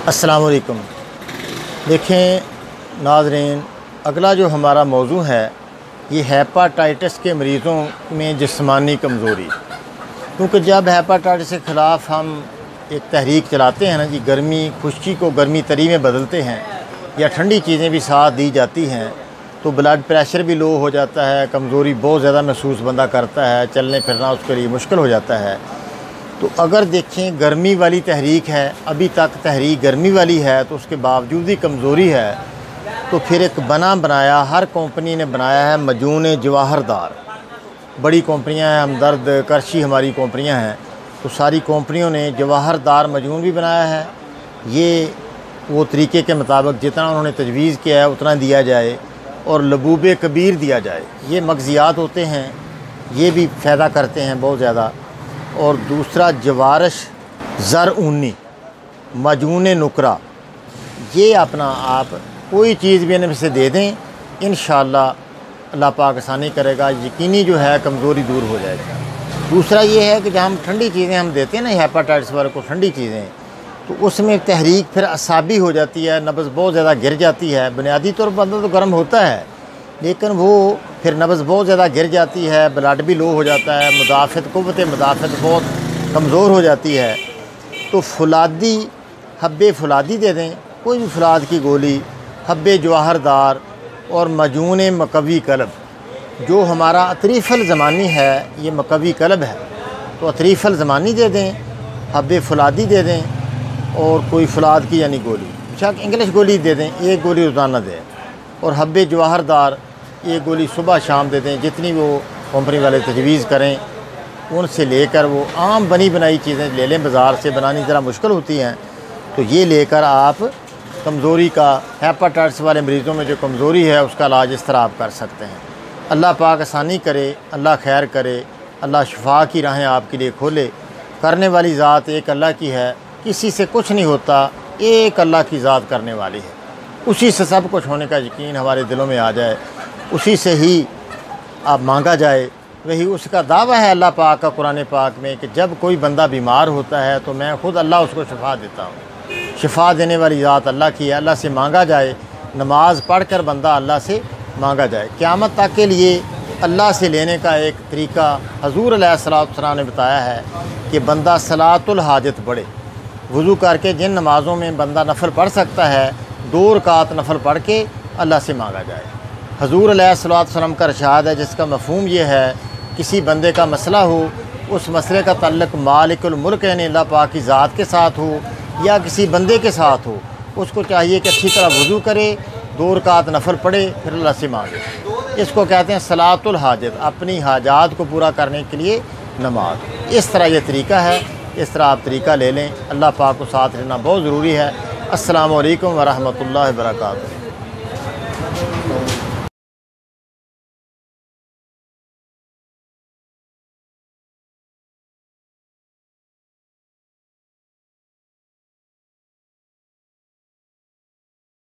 अस्सलाम वालेकुम। देखें नाज़रीन, अगला जो हमारा मौजू है ये हेपाटाइटिस के मरीज़ों में जिस्मानी कमज़ोरी। क्योंकि जब हेपाटाइटिस के ख़िलाफ़ हम एक तहरीक चलाते हैं ना जी, गर्मी खुश्की को गर्मी तरी में बदलते हैं या ठंडी चीज़ें भी साथ दी जाती हैं तो ब्लड प्रेशर भी लो हो जाता है, कमज़ोरी बहुत ज़्यादा महसूस बंदा करता है, चलने फिरना उसके लिए मुश्किल हो जाता है। तो अगर देखें गर्मी वाली तहरीक है, अभी तक तहरीक गर्मी वाली है तो उसके बावजूद ही कमज़ोरी है, तो फिर एक बनाया हर कंपनी ने बनाया है मजून जवाहरदार। बड़ी कंपनियां हैं, हमदर्द, करशी हमारी कंपनियां हैं, तो सारी कंपनियों ने जवाहरदार मजून भी बनाया है। ये वो तरीके के मुताबिक जितना उन्होंने तजवीज़ किया है उतना दिया जाए और लबूब कबीर दिया जाए। ये मगज़ियात होते हैं, ये भी फ़ायदा करते हैं बहुत ज़्यादा। और दूसरा जवारश ज़र-ऊनी मजून नुकरा, ये अपना आप कोई चीज़ भी इनमें से दे दें, इंशाअल्लाह अल्लाह पाक आसानी करेगा, यकीनी जो है कमज़ोरी दूर हो जाएगी। दूसरा ये है कि जब हम ठंडी चीज़ें हम देते हैं ना हेपाटाइटिस वाले को ठंडी चीज़ें, तो उसमें तहरीक फिर असाबी हो जाती है, नब्ज़ बहुत ज़्यादा गिर जाती है। बुनियादी तौर पर बंदा तो गर्म होता है लेकिन वो फिर नब्ज़ बहुत ज़्यादा गिर जाती है, ब्लड भी लो हो जाता है, क़ुव्वत मुदाफ़त बहुत कमज़ोर हो जाती है। तो फुलादी हब्बे फुलादी दे दें, कोई भी फुलाद की गोली, हब्बे जवाहरदार और मजून मकवी कलब। जो हमारा अतरीफ़ल ज़मानी है ये मकवी कलब है, तो अतरीफ़ल ज़मानी दे दें, हब्बे फुलादी दे दें और कोई फुलाद की यानी गोली, बेशक इंग्लिश गोली दे दें, एक गोली रोज़ाना दें। और हब्बे जवाहरदार एक गोली सुबह शाम दे दें, जितनी वो कंपनी वाले तजवीज़ करें उनसे लेकर वो आम बनी बनाई चीज़ें ले लें, बाज़ार से बनानी ज़रा मुश्किल होती हैं, तो ये लेकर आप कमज़ोरी का, हेपाटाइटिस वाले मरीज़ों में जो कमज़ोरी है उसका इलाज इस तरह आप कर सकते हैं। अल्लाह पाक आसानी करे, अल्लाह खैर करे, अल्लाह शिफा की राहें आपके लिए खोले। करने वाली ज़ात एक अल्लाह की है, किसी से कुछ नहीं होता, एक अल्लाह की ज़ात करने वाली है। उसी से सब कुछ होने का यकीन हमारे दिलों में आ जाए, उसी से ही आप मांगा जाए, वही उसका दावा है अल्लाह पाक का कुरान पाक में कि जब कोई बंदा बीमार होता है तो मैं ख़ुद अल्लाह उसको शिफा देता हूँ। शिफा देने वाली ज़ात अल्लाह की है, अल्लाह से मांगा जाए, नमाज पढ़ कर बंदा अल्लाह से मांगा जाए। क़यामत तक के लिए अल्लाह से लेने का एक तरीका हज़ूर अलैहिस्सलाम ने बताया है कि बंदा सलातुल हाजत पढ़े, वज़ू करके जिन नमाज़ों में बंदा नफल पढ़ सकता है 2 रकात नफल पढ़ के अल्लाह से मांगा जाए। हज़ूर अलैहिस्सलाम का इरशाद है जिसका मफ़हूम ये है, किसी बंदे का मसला हो, उस मसले का ताल्लुक़ मालिकुल मुल्क यानी अल्लाह पाक की ज़ात के साथ हो या किसी बंदे के साथ हो, उसको चाहिए कि अच्छी तरह वज़ू करे, 2 रकात नफल पढ़े, फिर अल्लाह से मांगे। इसको कहते हैं सलातुल हाजत, अपनी हाजात को पूरा करने के लिए नमाज। इस तरह ये तरीका है, इस तरह आप तरीका ले लें। अल्लाह पाक को साथ लेना बहुत ज़रूरी है। अस्सलामु अलैकुम व रहमतुल्लाहि व बरकातुहू।